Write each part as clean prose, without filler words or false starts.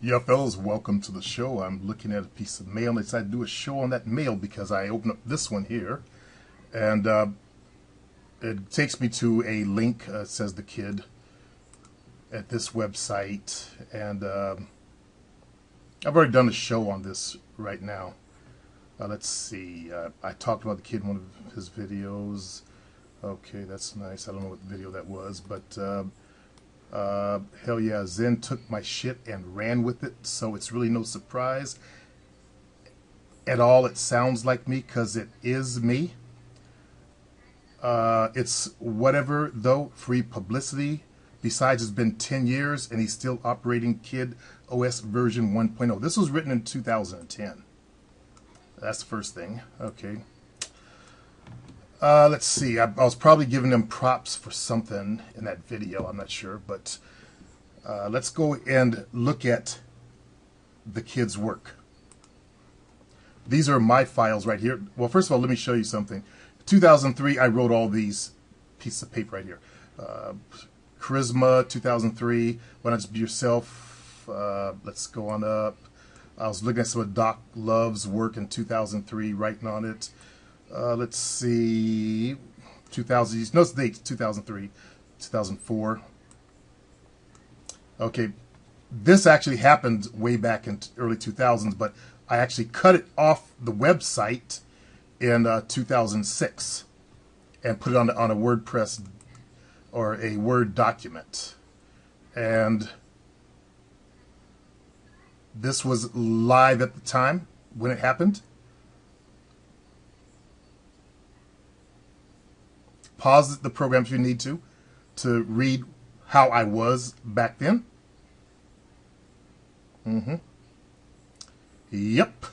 Yeah, fellas, welcome to the show. I'm looking at a piece of mail and I decided to do a show on that mail because I opened up this one here and it takes me to a link, says the kid, at this website. And I've already done a show on this right now. Let's see. I talked about the kid in one of his videos. Okay, that's nice. I don't know what video that was, but hell yeah, Zen took my shit and ran with it, so it's really no surprise at all. It sounds like me because it is me. It's whatever, though, free publicity. Besides, it's been 10 years and he's still operating Kid OS version 1.0. This was written in 2010. That's the first thing. Okay. Let's see. I was probably giving them props for something in that video. I'm not sure, but let's go and look at the kid's work. These are my files right here. Well, first of all, let me show you something. 2003, I wrote all these pieces of paper right here. Charisma, 2003. Why Not Just Be Yourself? Let's go on up. I was looking at some of Doc Love's work in 2003, writing on it. Let's see, 2000, no, it's dates, 2003, 2004. Okay, this actually happened way back in early 2000s, but I actually cut it off the website in 2006 and put it on a WordPress or a Word document. And this was live at the time when it happened. Pause the program if you need to read how I was back then. Yep.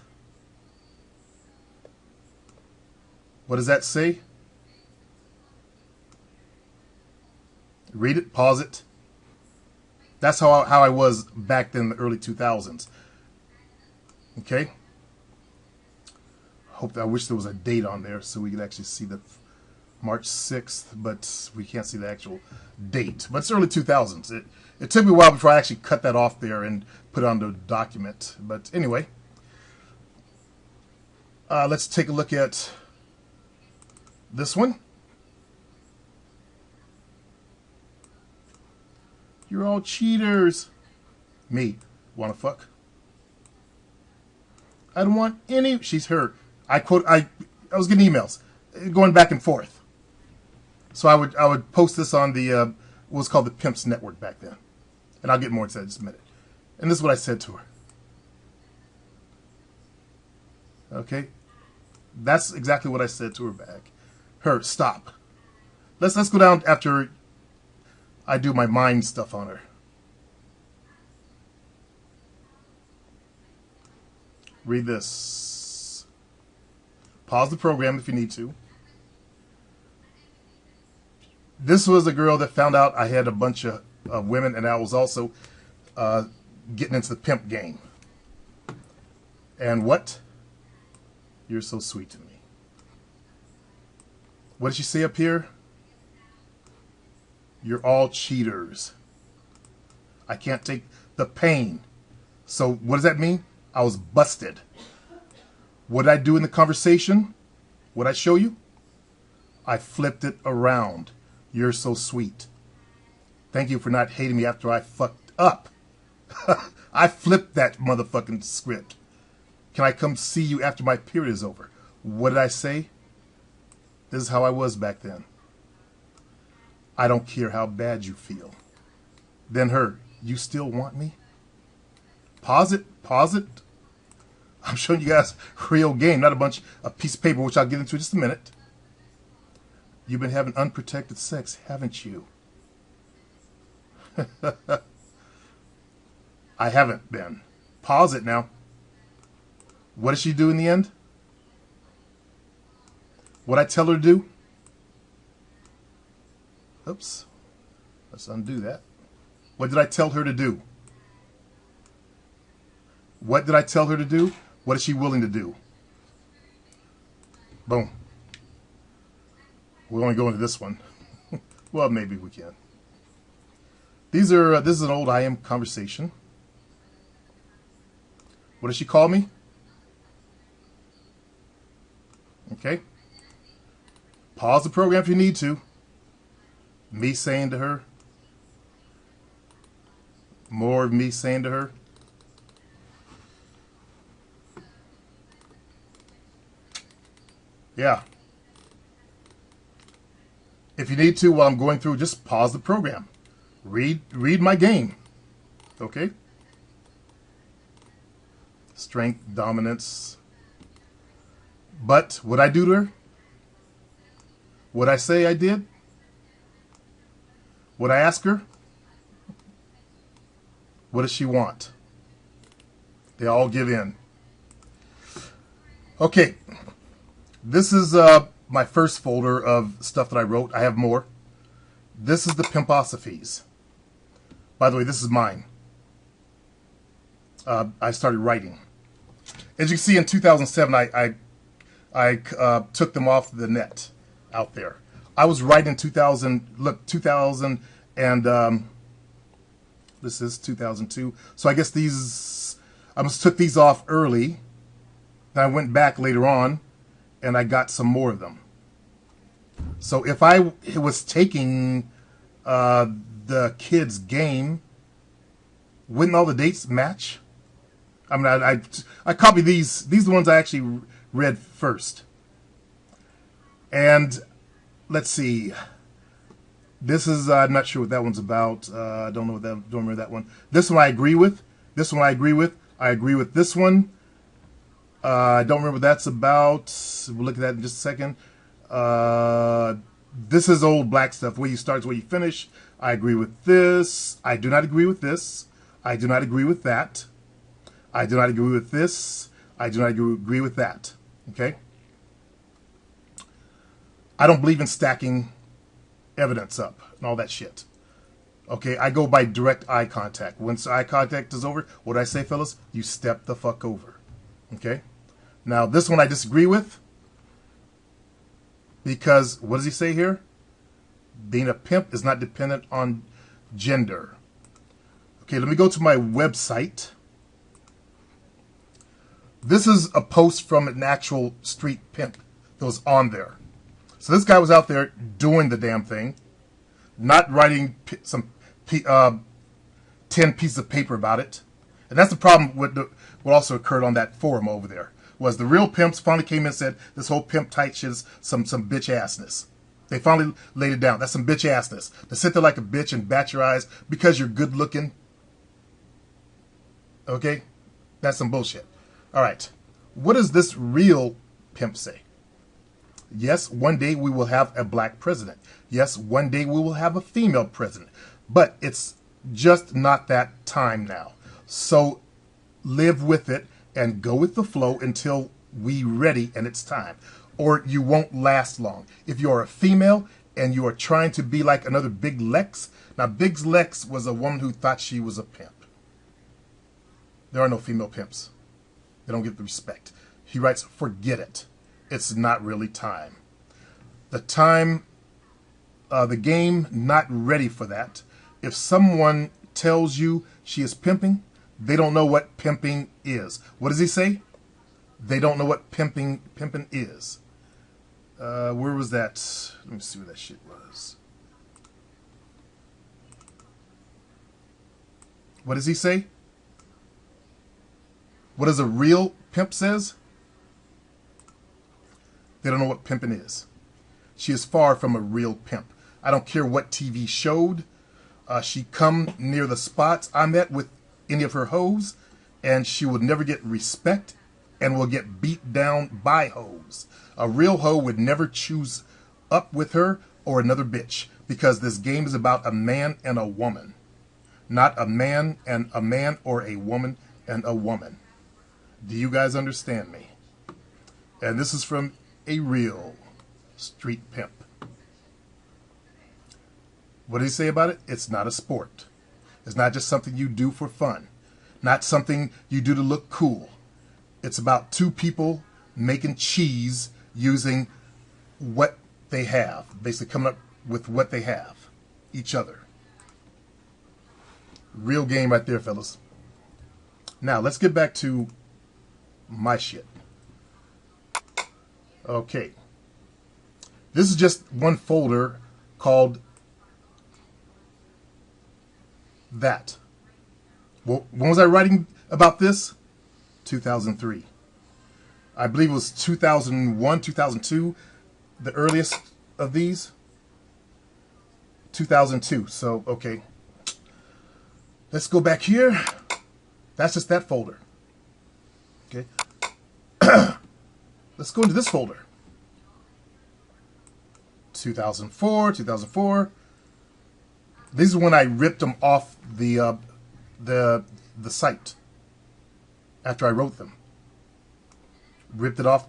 What does that say? Read it, pause it. That's how I was back then in the early 2000s. Okay? I wish there was a date on there so we could actually see the March 6th, but we can't see the actual date. But it's early 2000s. It took me a while before I actually cut that off there and put it on the document. But anyway, let's take a look at this one. You're all cheaters. Me. Wanna fuck? I don't want any. She's her. I was getting emails going back and forth. So I would post this on the what was called the Pimps Network back then, and I'll get more into that in just a minute. And this is what I said to her. Okay, that's exactly what I said to her back. Her, stop. Let's go down after I do my mind stuff on her. Read this. Pause the program if you need to. This was a girl that found out I had a bunch of women, and I was also getting into the pimp game. And what? You're so sweet to me. What did she say up here? You're all cheaters. I can't take the pain. So what does that mean? I was busted. What did I do in the conversation? What did I show you? I flipped it around. You're so sweet. Thank you for not hating me after I fucked up. I flipped that motherfucking script. Can I come see you after my period is over? What did I say? This is how I was back then. I don't care how bad you feel. Then her, you still want me? Pause it, pause it. I'm showing you guys real game, not a piece of paper, which I'll get into in just a minute. You've been having unprotected sex, haven't you? I haven't been. Pause it now. What does she do in the end? What I tell her to do? Oops. Let's undo that. What did I tell her to do? What did I tell her to do? What is she willing to do? Boom. We're only going to this one. Well, maybe we can. This is an old IM conversation. What does she call me? Okay. Pause the program if you need to. Me saying to her. More of me saying to her. Yeah. If you need to, while I'm going through, just pause the program. Read my game. Okay? Strength, dominance. But what I do to her? What I say I did? What I ask her? What does she want? They all give in. Okay. This is my first folder of stuff that I wrote. I have more. This is the Pimposophies. By the way, this is mine. I started writing. As you can see, in 2007, I took them off the net out there. I was writing 2000. Look, 2000 and this is 2002. So I guess I just took these off early. Then I went back later on, and I got some more of them. So if I was taking the kids' game, wouldn't all the dates match? I mean, I copied these. These are the ones I actually read first. And let's see. This is, I'm not sure what that one's about. I don't know don't remember that one. This one I agree with. This one I agree with. I agree with this one. I don't remember what that's about. We'll look at that in just a second. This is old black stuff. Where you start is where you finish. I agree with this. I do not agree with this. I do not agree with that. I do not agree with this. I do not agree with that. Okay? I don't believe in stacking evidence up and all that shit. Okay? I go by direct eye contact. Once eye contact is over, what do I say, fellas? You step the fuck over. Okay? Now, this one I disagree with. Because, what does he say here? Being a pimp is not dependent on gender. Okay, let me go to my website. This is a post from an actual street pimp that was on there. So this guy was out there doing the damn thing, not writing some 10 pieces of paper about it. And that's the problem with what also occurred on that forum over there. Was the real pimps finally came in and said, this whole pimp tight shit is some bitch assness. They finally laid it down. That's some bitch assness. To sit there like a bitch and bat your eyes because you're good looking. Okay? That's some bullshit. All right. What does this real pimp say? Yes, one day we will have a black president. Yes, one day we will have a female president. But it's just not that time now. So live with it and go with the flow until we're ready and it's time. Or you won't last long. If you're a female and you are trying to be like another Big Lex. Now, Big Lex was a woman who thought she was a pimp. There are no female pimps. They don't get the respect. He writes, forget it. It's not really time. The time, the game, not ready for that. If someone tells you she is pimping, they don't know what pimping is. What does he say? They don't know what pimping is. Where was that? Let me see where that shit was. What does he say? What does a real pimp says? They don't know what pimping is. She is far from a real pimp. I don't care what TV showed. She come near the spots I'm at with any of her hoes, and she would never get respect and will get beat down by hoes. A real hoe would never choose up with her or another bitch, because this game is about a man and a woman, not a man and a man or a woman and a woman. Do you guys understand me? And this is from a real street pimp. What did he say about it? It's not a sport. It's not just something you do for fun. Not something you do to look cool. It's about two people making cheese using what they have. Basically coming up with what they have. Each other. Real game right there, fellas. Now, let's get back to my shit. Okay. This is just one folder called that. Well, when was I writing about this? 2003. I believe it was 2001, 2002, the earliest of these. 2002. So, okay. Let's go back here. That's just that folder. Okay. Let's go into this folder. 2004. This is when I ripped them off the site after I wrote them. Ripped it off.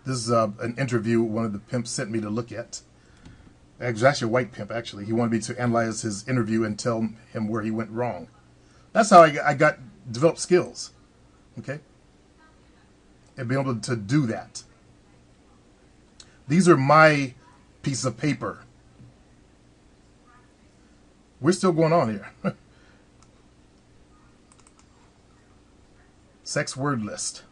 This is an interview one of the pimps sent me to look at. It was actually a white pimp, actually. He wanted me to analyze his interview and tell him where he went wrong. That's how I got developed skills. Okay? And be able to do that. These are my pieces of paper. We're still going on here. Sex word list.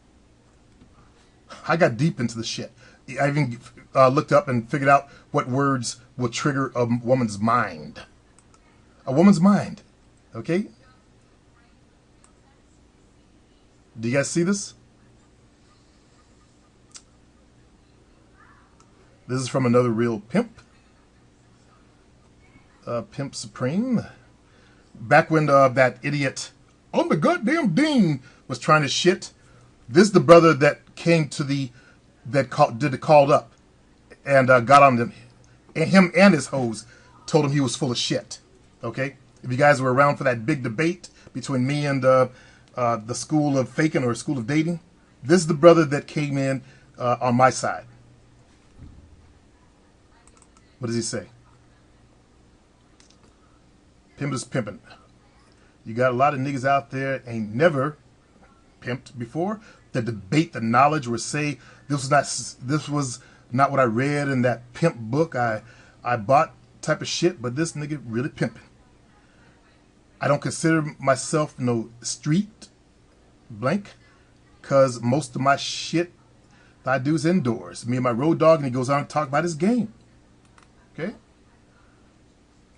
I got deep into the shit. I even looked up and figured out what words will trigger a woman's mind. A woman's mind. Okay? Do you guys see this? This is from another real pimp. Pimp Supreme. Back when that idiot on the goddamn dean was trying to shit. This is the brother that came to did the called up and got on them. And him and his hoes told him he was full of shit. Okay? If you guys were around for that big debate between me and the school of faking or school of dating, this is the brother that came in on my side. What does he say? Pimp is pimping. You got a lot of niggas out there ain't never pimped before that debate the knowledge or say this was not what I read in that pimp book I bought type of shit, but this nigga really pimping. I don't consider myself no street blank because most of my shit that I do is indoors. Me and my road dog, and he goes on and talk about his game. Okay?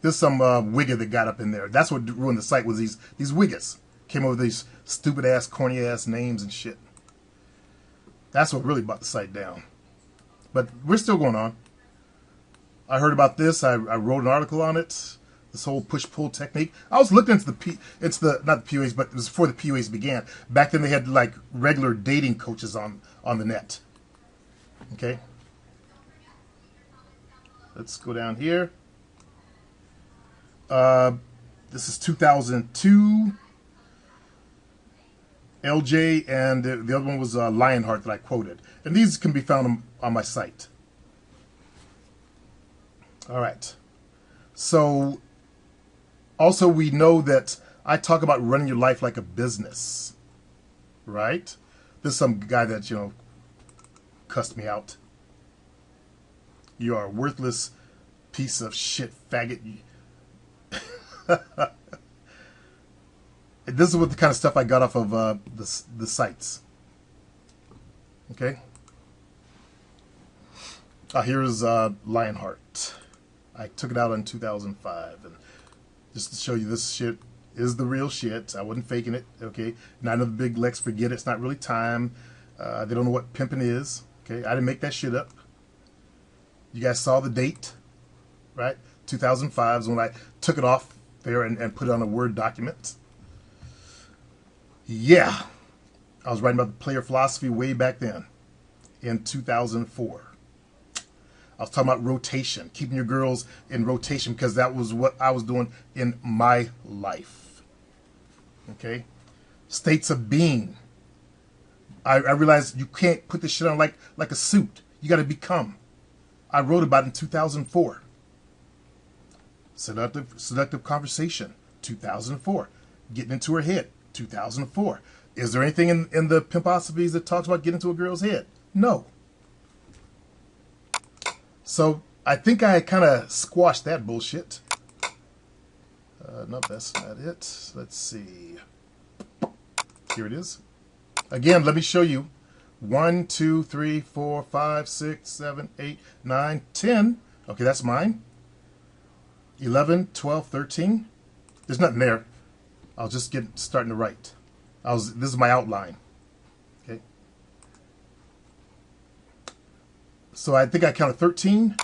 There's some wigger that got up in there. That's what ruined the site was these wiggers. Came up with these stupid ass, corny ass names and shit. That's what really brought the site down. But we're still going on. I heard about this. I wrote an article on it. This whole push-pull technique. I was looking into not the PUAs, but it was before the PUAs began. Back then they had like regular dating coaches on the net. Okay? Let's go down here. This is 2002. LJ, and the other one was Lionheart that I quoted. And these can be found on my site. All right. So, also we know that I talk about running your life like a business. Right? This is some guy that, cussed me out. You are a worthless piece of shit, faggot. This is what the kind of stuff I got off of the sites. Okay. Here's Lionheart. I took it out in 2005, and just to show you this shit is the real shit. I wasn't faking it. Okay. Now I know the big Lex forget it's not really time. They don't know what pimping is. Okay. I didn't make that shit up. You guys saw the date, right? 2005 is when I took it off there and put it on a Word document. Yeah, I was writing about the player philosophy way back then in 2004. I was talking about rotation, keeping your girls in rotation because that was what I was doing in my life. Okay? States of being. I realized you can't put this shit on like a suit. You got to become. I wrote about it in 2004. Seductive conversation, 2004. Getting into her head, 2004. Is there anything in the pimposophies that talks about getting into a girl's head? No. So I think I kind of squashed that bullshit. No, that's not it. Let's see. Here it is. Again, let me show you. 1, 2, 3, 4, 5, 6, 7, 8, 9, 10. Okay, that's mine. 11, 12, 13. There's nothing there. I'll just get starting to write. This is my outline. Okay. So I think I counted 13.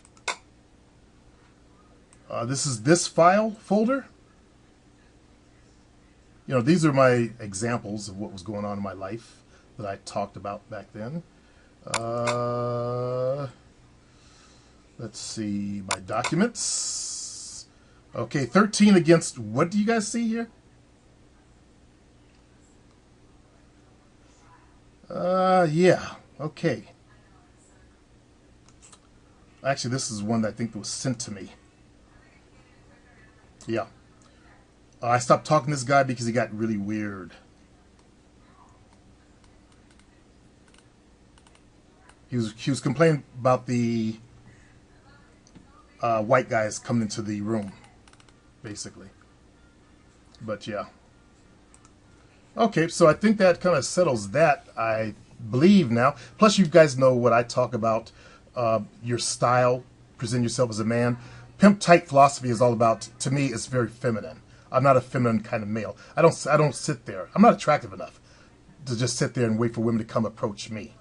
This is this file folder. You know, these are my examples of what was going on in my life that I talked about back then. Let's see, my documents. Okay, 13 against, what do you guys see here? Yeah, okay. Actually, this is one that I think that was sent to me. Yeah. I stopped talking to this guy because he got really weird. He was complaining about the white guys coming into the room, basically. But yeah. Okay, so I think that kind of settles that, I believe now. Plus, you guys know what I talk about, your style, present yourself as a man. Pimp tight philosophy is all about, to me, it's very feminine. I'm not a feminine kind of male. I don't sit there. I'm not attractive enough to just sit there and wait for women to come approach me.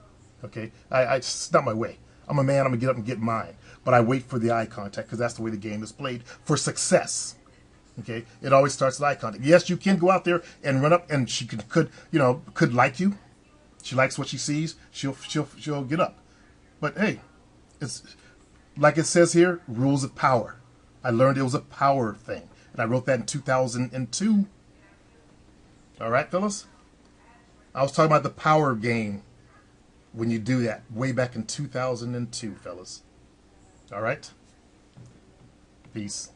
Okay? It's not my way. I'm a man, I'm going to get up and get mine. But I wait for the eye contact because that's the way the game is played for success. Okay, it always starts with eye contact. Yes, you can go out there and run up, and she could like you. She likes what she sees. She'll get up. But hey, it's like it says here, rules of power. I learned it was a power thing, and I wrote that in 2002. All right, fellas. I was talking about the power game when you do that way back in 2002, fellas. All right. Peace.